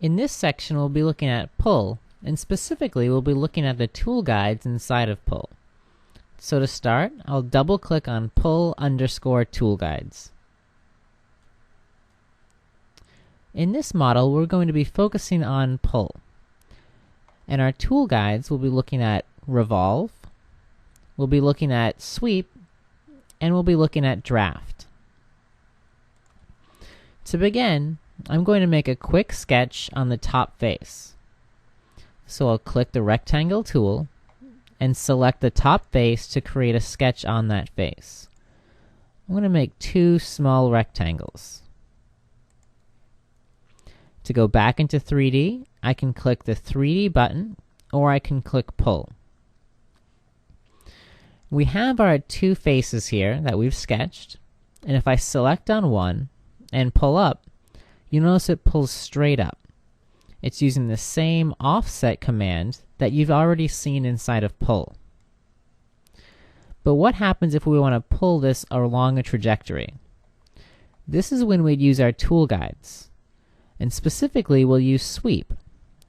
In this section, we'll be looking at pull, and specifically, we'll be looking at the tool guides inside of pull. So to start, I'll double-click on pull_tool guides. In this model, we're going to be focusing on pull. And our tool guides will be looking at revolve, we'll be looking at sweep, and we'll be looking at draft. To begin, I'm going to make a quick sketch on the top face. So I'll click the rectangle tool and select the top face to create a sketch on that face. I'm going to make two small rectangles. To go back into 3D, I can click the 3D button, or I can click pull. We have our two faces here that we've sketched, and if I select on one and pull up, you notice it pulls straight up. It's using the same offset command that you've already seen inside of pull. But what happens if we want to pull this along a trajectory? This is when we'd use our tool guides. And specifically, we'll use sweep.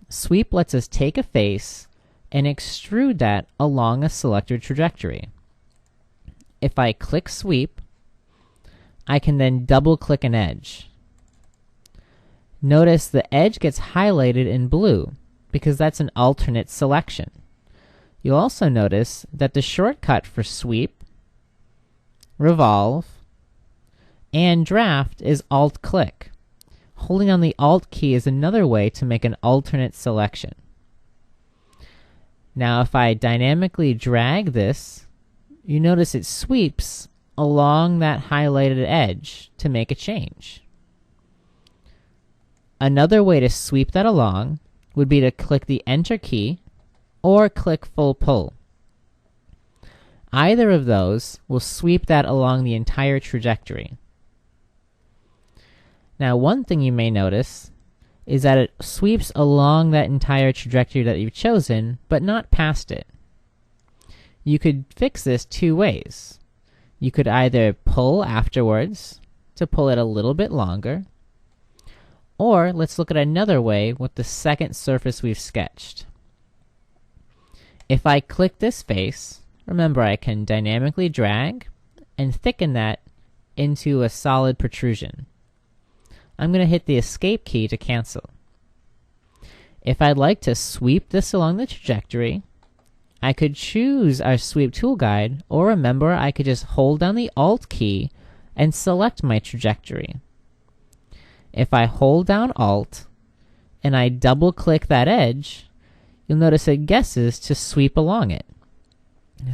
Sweep lets us take a face and extrude that along a selected trajectory. If I click sweep, I can then double-click an edge. Notice the edge gets highlighted in blue because that's an alternate selection. You'll also notice that the shortcut for sweep, revolve, and draft is Alt-click. Holding on the Alt key is another way to make an alternate selection. Now if I dynamically drag this, you notice it sweeps along that highlighted edge to make a change. Another way to sweep that along would be to click the Enter key or click Full Pull. Either of those will sweep that along the entire trajectory. Now, one thing you may notice is that it sweeps along that entire trajectory that you've chosen, but not past it. You could fix this two ways. You could either pull afterwards to pull it a little bit longer, or let's look at another way with the second surface we've sketched. If I click this face, remember I can dynamically drag and thicken that into a solid protrusion. I'm going to hit the Escape key to cancel. If I'd like to sweep this along the trajectory, I could choose our sweep tool guide, or remember I could just hold down the Alt key and select my trajectory. If I hold down Alt and I double click that edge, you'll notice it guesses to sweep along it.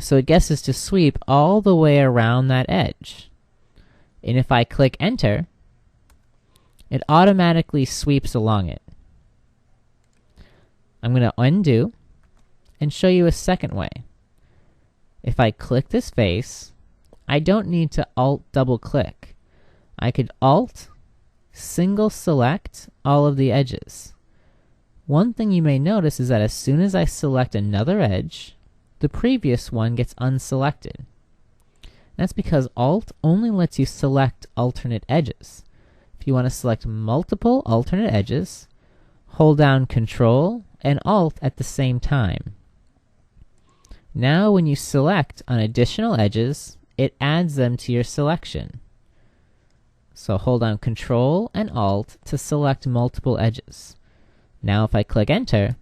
So it guesses to sweep all the way around that edge. And if I click Enter, it automatically sweeps along it. I'm going to undo and show you a second way. If I click this face, I don't need to Alt double click. I could Alt single select all of the edges. One thing you may notice is that as soon as I select another edge, the previous one gets unselected. That's because Alt only lets you select alternate edges. If you want to select multiple alternate edges, hold down Control and Alt at the same time. Now when you select on additional edges, it adds them to your selection. So hold down Control and Alt to select multiple edges. Now if I click Enter,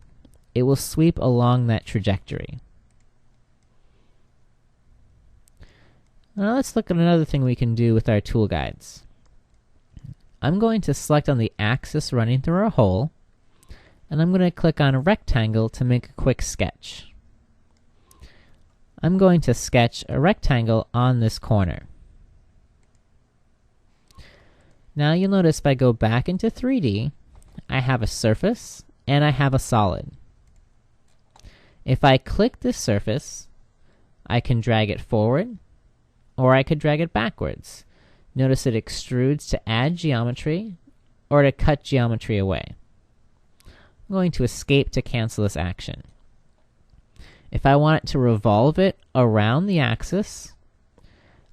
it will sweep along that trajectory. Now let's look at another thing we can do with our tool guides. I'm going to select on the axis running through our hole, and I'm going to click on a rectangle to make a quick sketch. I'm going to sketch a rectangle on this corner. Now you'll notice if I go back into 3D, I have a surface and I have a solid. If I click this surface, I can drag it forward, or I could drag it backwards. Notice it extrudes to add geometry or to cut geometry away. I'm going to Escape to cancel this action. If I want it to revolve it around the axis,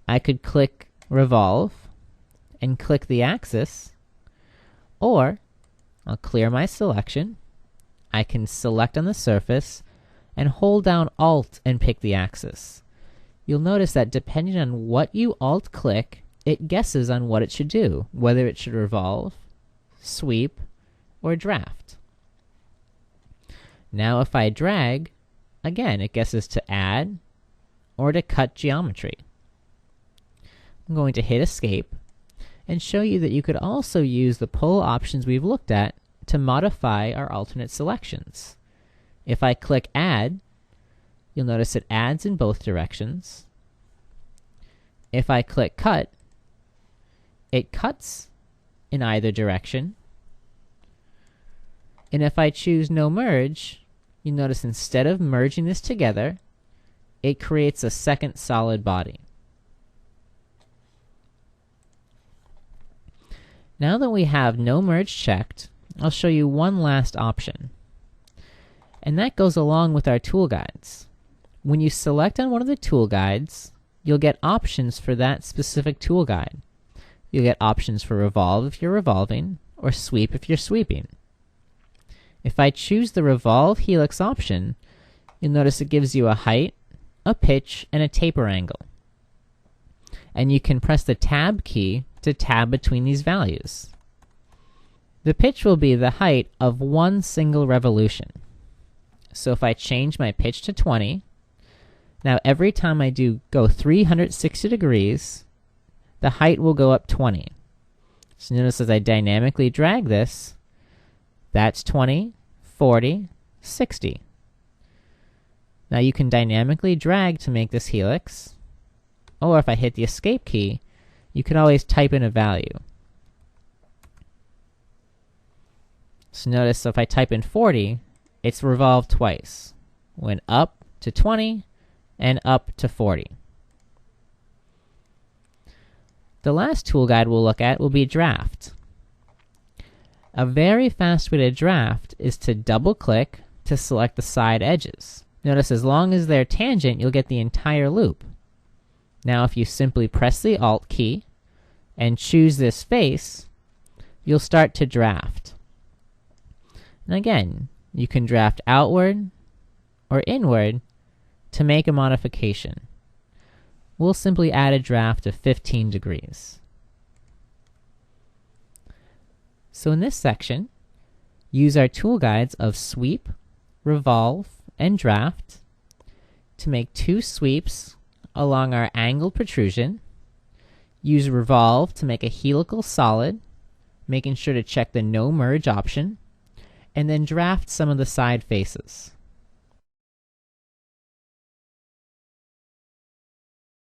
I could click Revolve and click the axis, or I'll clear my selection. I can select on the surface and hold down Alt and pick the axis. You'll notice that depending on what you Alt click, it guesses on what it should do, whether it should revolve, sweep, or draft. Now if I drag, again, it guesses to add or to cut geometry. I'm going to hit Escape and show you that you could also use the pull options we've looked at to modify our alternate selections. If I click Add, you'll notice it adds in both directions. If I click Cut, it cuts in either direction. And if I choose No Merge, you notice instead of merging this together, it creates a second solid body. Now that we have No Merge checked, I'll show you one last option. And that goes along with our tool guides. When you select on one of the tool guides, you'll get options for that specific tool guide. You'll get options for Revolve if you're revolving, or Sweep if you're sweeping. If I choose the Revolve Helix option, you'll notice it gives you a height, a pitch, and a taper angle. And you can press the Tab key to tab between these values. The pitch will be the height of one single revolution. So if I change my pitch to 20, now every time I go 360 degrees, the height will go up 20. So notice as I dynamically drag this, that's 20, 40, 60. Now you can dynamically drag to make this helix, or if I hit the Escape key, you can always type in a value. So notice if I type in 40, it's revolved twice. Went up to 20 and up to 40. The last tool guide we'll look at will be Draft. A very fast way to draft is to double click to select the side edges. Notice as long as they're tangent, you'll get the entire loop. Now if you simply press the Alt key and choose this face, you'll start to draft. And again, you can draft outward or inward to make a modification. We'll simply add a draft of 15 degrees. So in this section, use our tool guides of Sweep, Revolve, and Draft to make 2 sweeps along our angled protrusion. Use Revolve to make a helical solid, making sure to check the No Merge option, and then draft some of the side faces.